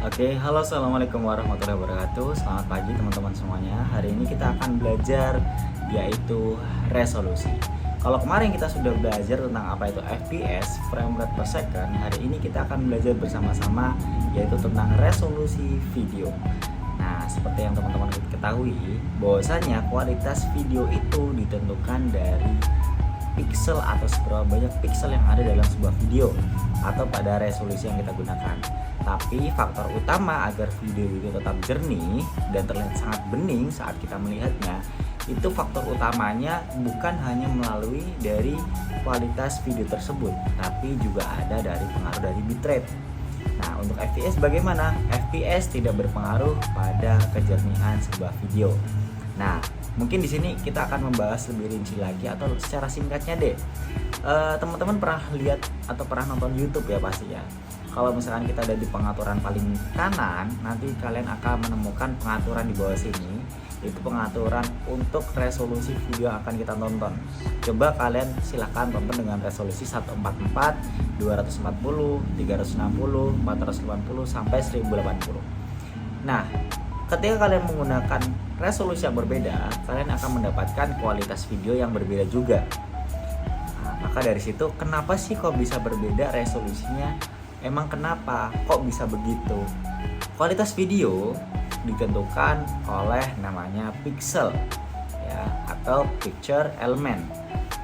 Oke, halo assalamualaikum warahmatullahi wabarakatuh. Selamat pagi teman-teman semuanya. Hari ini kita akan belajar yaitu resolusi. Kalau kemarin kita sudah belajar tentang apa itu FPS, frame rate per second, hari ini kita akan belajar bersama-sama yaitu tentang resolusi video. Nah, seperti yang teman-teman ketahui, bahwasanya kualitas video itu ditentukan dari pixel atau seberapa banyak pixel yang ada dalam sebuah video atau pada resolusi yang kita gunakan. Tapi faktor utama agar video itu tetap jernih dan terlihat sangat bening saat kita melihatnya, itu faktor utamanya bukan hanya melalui dari kualitas video tersebut, tapi juga ada dari pengaruh dari bitrate. Nah, untuk FPS bagaimana? FPS tidak berpengaruh pada kejernihan sebuah video. Nah, mungkin di sini kita akan membahas lebih rinci lagi atau secara singkatnya deh. Teman-teman pernah lihat atau pernah nonton YouTube ya pasti ya. Kalau misalkan kita ada di pengaturan paling kanan, nanti kalian akan menemukan pengaturan di bawah sini. Itu pengaturan untuk resolusi video yang akan kita tonton. Coba kalian silahkan tonton dengan resolusi 144, 240, 360, 480 sampai 1080. Nah, ketika kalian menggunakan resolusi yang berbeda, kalian akan mendapatkan kualitas video yang berbeda juga. Nah, maka dari situ, kenapa sih kok bisa berbeda resolusinya? Emang kenapa? Kok bisa begitu? Kualitas video ditentukan oleh namanya pixel ya, atau picture element,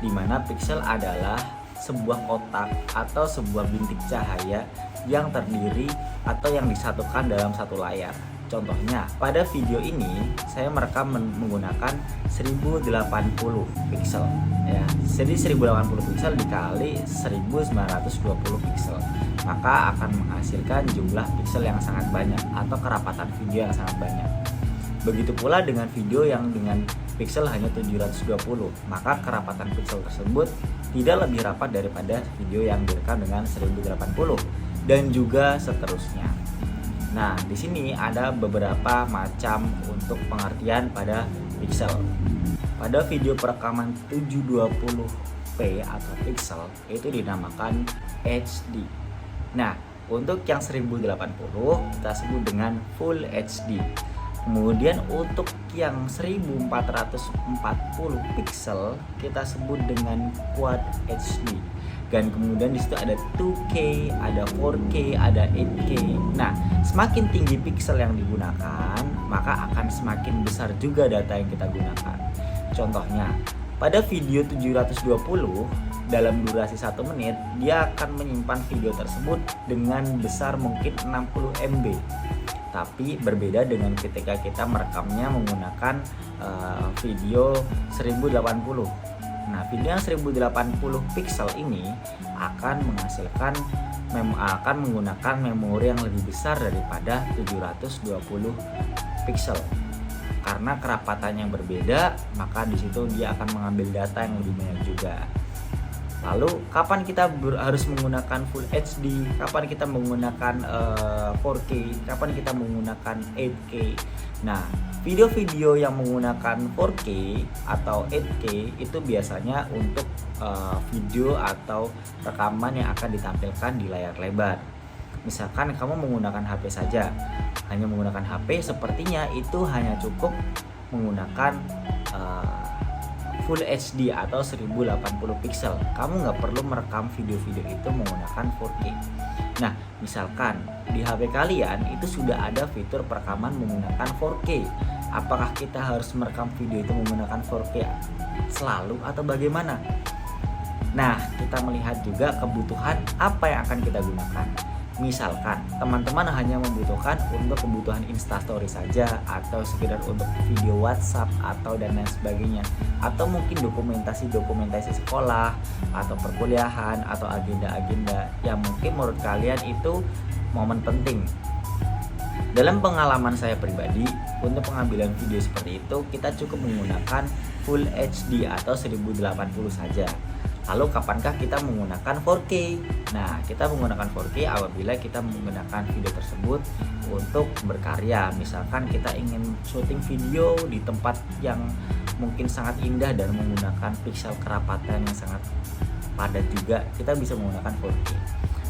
di mana pixel adalah sebuah kotak atau sebuah bintik cahaya yang terdiri atau yang disatukan dalam satu layar. Contohnya, pada video ini saya merekam menggunakan 1080 pixel ya. Jadi 1080 pixel dikali 1920 pixel, maka akan menghasilkan jumlah pixel yang sangat banyak atau kerapatan video yang sangat banyak. Begitu pula dengan video yang dengan pixel hanya 720, maka kerapatan pixel tersebut tidak lebih rapat daripada video yang direkam dengan 1080 dan juga seterusnya. Nah, di sini ada beberapa macam untuk pengertian pada pixel. Pada video perekaman 720p atau pixel itu dinamakan HD. Nah, untuk yang 1080 kita sebut dengan Full HD. Kemudian untuk yang 1440 pixel kita sebut dengan Quad HD. Dan kemudian di situ ada 2K, ada 4K, ada 8K. Nah, semakin tinggi pixel yang digunakan, maka akan semakin besar juga data yang kita gunakan. Contohnya, pada video 720 dalam durasi 1 menit, dia akan menyimpan video tersebut dengan besar mungkin 60 MB. Tapi berbeda dengan ketika kita merekamnya menggunakan video 1080. Nah, video yang 1080 pixel ini akan menggunakan memori yang lebih besar daripada 720 pixel. Karena kerapatannya yang berbeda, maka di situ dia akan mengambil data yang lebih banyak juga. Lalu, kapan kita harus menggunakan Full HD? Kapan kita menggunakan 4K? Kapan kita menggunakan 8K? Nah, video-video yang menggunakan 4K atau 8K itu biasanya untuk video atau rekaman yang akan ditampilkan di layar lebar. Misalkan kamu menggunakan HP saja, hanya menggunakan HP, sepertinya itu hanya cukup menggunakan Full HD atau 1080 pixel. Kamu nggak perlu merekam video-video itu menggunakan 4K. Nah, misalkan di HP kalian itu sudah ada fitur perekaman menggunakan 4K. Apakah kita harus merekam video itu menggunakan 4K selalu atau bagaimana? Nah, kita melihat juga kebutuhan apa yang akan kita gunakan. Misalkan teman-teman hanya membutuhkan untuk kebutuhan Instastory saja, atau sekedar untuk video WhatsApp atau dan lain sebagainya, atau mungkin dokumentasi sekolah atau perkuliahan atau agenda-agenda yang mungkin menurut kalian itu momen penting. Dalam pengalaman saya pribadi, untuk pengambilan video seperti itu kita cukup menggunakan Full HD atau 1080 saja. Lalu kapankah kita menggunakan 4K? Nah, kita menggunakan 4K apabila kita menggunakan video tersebut untuk berkarya. Misalkan kita ingin syuting video di tempat yang mungkin sangat indah dan menggunakan pixel kerapatan yang sangat padat juga, kita bisa menggunakan 4K.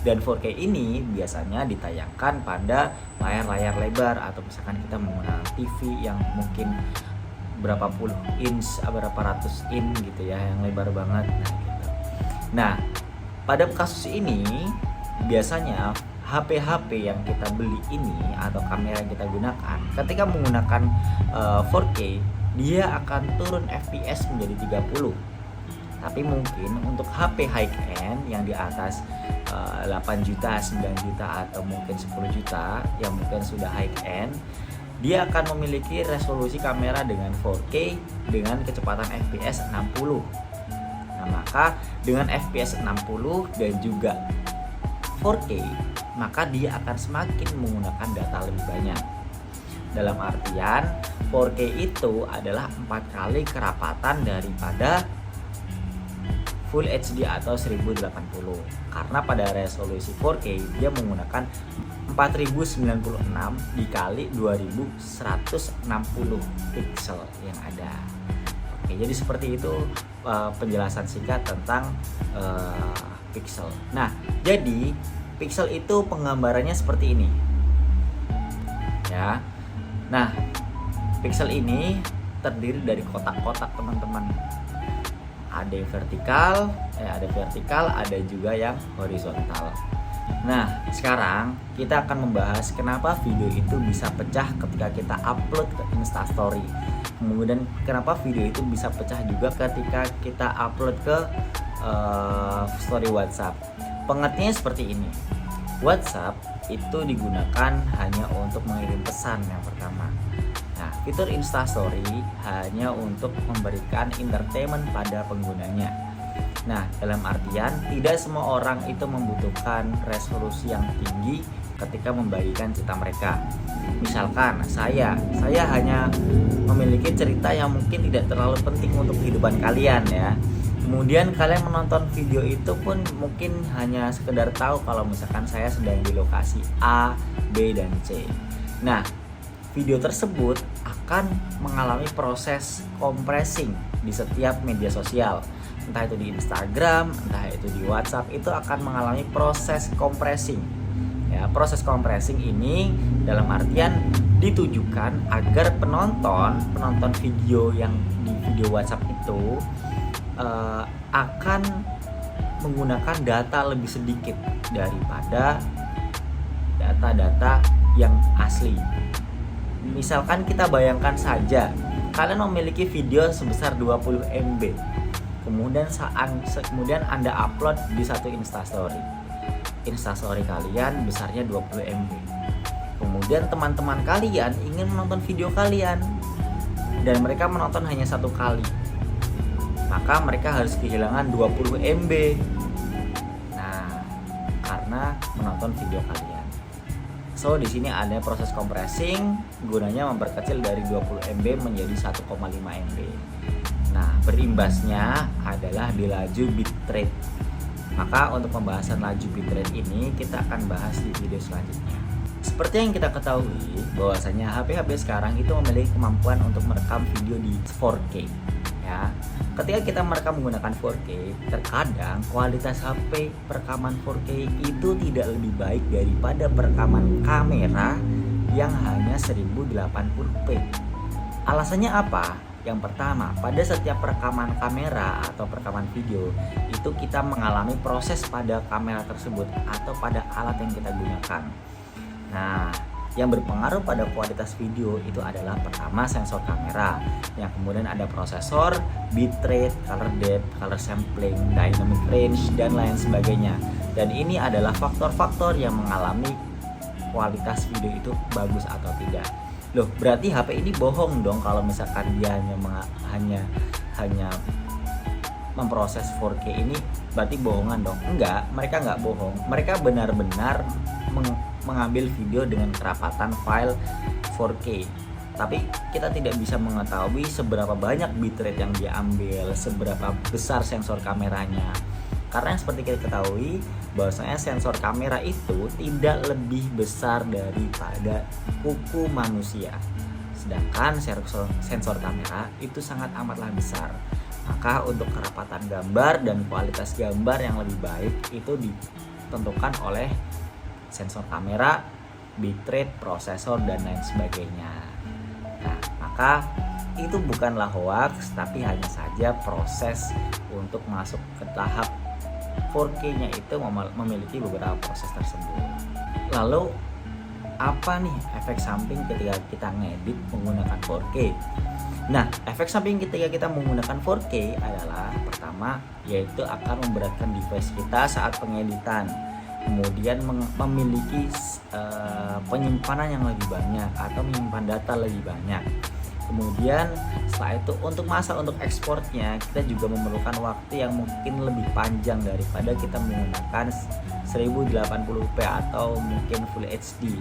Dan 4K ini biasanya ditayangkan pada layar-layar lebar atau misalkan kita menggunakan TV yang mungkin berapa puluh inch, berapa ratus inch gitu ya, yang lebar banget. Nah, gitu. Nah, pada kasus ini biasanya HP-HP yang kita beli ini atau kamera yang kita gunakan ketika menggunakan 4K, dia akan turun FPS menjadi 30. Tapi mungkin untuk HP high end yang di atas 8 juta, 9 juta atau mungkin 10 juta yang mungkin sudah high end, dia akan memiliki resolusi kamera dengan 4K dengan kecepatan FPS 60. Nah, maka dengan FPS 60 dan juga 4K, maka dia akan semakin menggunakan data lebih banyak. Dalam artian 4K itu adalah 4 kali kerapatan daripada Full HD atau 1080, karena pada resolusi 4K dia menggunakan 4096 dikali 2160 pixel yang ada. Oke, jadi seperti itu penjelasan singkat tentang pixel. Nah, jadi pixel itu penggambarannya seperti ini ya. Nah, pixel ini terdiri dari kotak-kotak, teman-teman. Ada yang vertikal, ada juga yang horizontal. Nah, sekarang kita akan membahas kenapa video itu bisa pecah ketika kita upload ke Instastory. Kemudian kenapa video itu bisa pecah juga ketika kita upload ke story WhatsApp. Pengertiannya seperti ini. WhatsApp itu digunakan hanya untuk mengirim pesan yang pertama. Nah, fitur Instastory hanya untuk memberikan entertainment pada penggunanya. Nah, dalam artian tidak semua orang itu membutuhkan resolusi yang tinggi ketika membagikan cerita mereka. Misalkan saya hanya memiliki cerita yang mungkin tidak terlalu penting untuk kehidupan kalian ya. Kemudian kalian menonton video itu pun mungkin hanya sekedar tahu kalau misalkan saya sedang di lokasi A, B, dan C. Nah, video tersebut akan mengalami proses compressing di setiap media sosial. Entah itu di Instagram, entah itu di WhatsApp, itu akan mengalami proses compressing. Ya, proses compressing ini dalam artian ditujukan agar penonton video yang di video WhatsApp itu akan menggunakan data lebih sedikit daripada data-data yang asli. Misalkan kita bayangkan saja kalian memiliki video sebesar 20 MB. Kemudian Anda upload di satu Instastory. Instastory kalian besarnya 20 MB. Kemudian teman-teman kalian ingin menonton video kalian dan mereka menonton hanya satu kali. Maka mereka harus kehilangan 20 MB. Nah, karena menonton video kalian. So, di sini ada proses compressing gunanya memperkecil dari 20 MB menjadi 1,5 MB. Nah, berimbasnya adalah di laju bitrate. Maka untuk pembahasan laju bitrate ini kita akan bahas di video selanjutnya. Seperti yang kita ketahui bahwasanya HP-HP sekarang itu memiliki kemampuan untuk merekam video di 4K. Ya, ketika kita merekam menggunakan 4K, terkadang kualitas HP perekaman 4K itu tidak lebih baik daripada perekaman kamera yang hanya 1080p. Alasannya apa? Yang pertama, pada setiap perekaman kamera atau perekaman video itu kita mengalami proses pada kamera tersebut atau pada alat yang kita gunakan. Nah, yang berpengaruh pada kualitas video itu adalah pertama sensor kamera, yang kemudian ada prosesor, bitrate, color depth, color sampling, dynamic range, dan lain sebagainya. Dan ini adalah faktor-faktor yang mengalami kualitas video itu bagus atau tidak. Loh, berarti HP ini bohong dong kalau misalkan dia hanya memproses 4K ini, berarti bohongan dong. Enggak, mereka enggak bohong. Mereka benar-benar mengambil video dengan kerapatan file 4K. Tapi kita tidak bisa mengetahui seberapa banyak bitrate yang dia ambil, seberapa besar sensor kameranya. Karena seperti kita ketahui bahwasanya sensor kamera itu tidak lebih besar daripada kuku manusia. Sedangkan sensor kamera itu sangat amatlah besar. Maka untuk kerapatan gambar dan kualitas gambar yang lebih baik itu ditentukan oleh sensor kamera, bitrate, prosesor, dan lain sebagainya. Nah, maka itu bukanlah hoax, tapi hanya saja proses untuk masuk ke tahap 4K-nya itu memiliki beberapa proses tersebut. Lalu apa nih efek samping ketika kita ngedit menggunakan 4K? Nah, efek samping ketika kita menggunakan 4K adalah pertama, yaitu akan memberatkan device kita saat pengeditan. Kemudian memiliki penyimpanan yang lebih banyak atau menyimpan data lebih banyak. Kemudian setelah itu untuk ekspornya kita juga memerlukan waktu yang mungkin lebih panjang daripada kita menggunakan 1080p atau mungkin Full HD.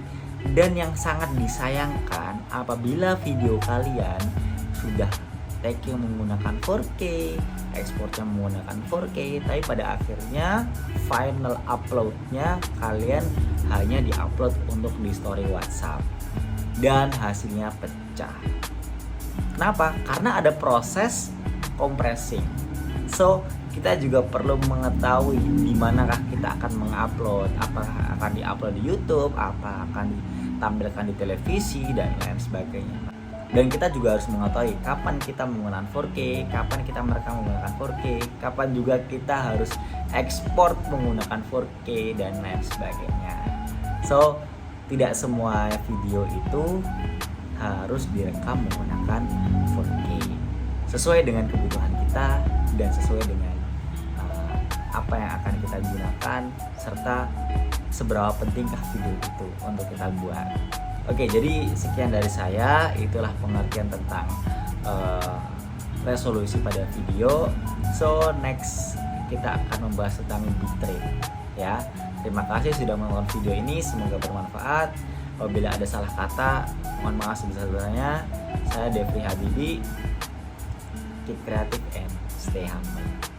Dan yang sangat disayangkan apabila video kalian sudah taking menggunakan 4K, ekspornya menggunakan 4K, tapi pada akhirnya final uploadnya kalian hanya diupload untuk di story WhatsApp dan hasilnya pecah. Kenapa? Karena ada proses compressing. So, kita juga perlu mengetahui di manakah kita akan mengupload, apakah akan diupload di YouTube, apa akan ditampilkan di televisi dan lain sebagainya. Dan kita juga harus mengetahui kapan kita menggunakan 4K, kapan kita merekam menggunakan 4K, kapan juga kita harus ekspor menggunakan 4K dan lain sebagainya. So, tidak semua video itu harus direkam menggunakan 4K. Sesuai dengan kebutuhan kita dan sesuai dengan apa yang akan kita gunakan serta seberapa pentingkah video itu untuk kita buat. Oke, jadi sekian dari saya. Itulah pengertian tentang resolusi pada video. So next kita akan membahas tentang bitrate ya. Terima kasih sudah menonton video ini, semoga bermanfaat. Apabila ada salah kata, mohon maaf sebesar-besarnya. Saya Devri Habibi. Keep creative and stay humble.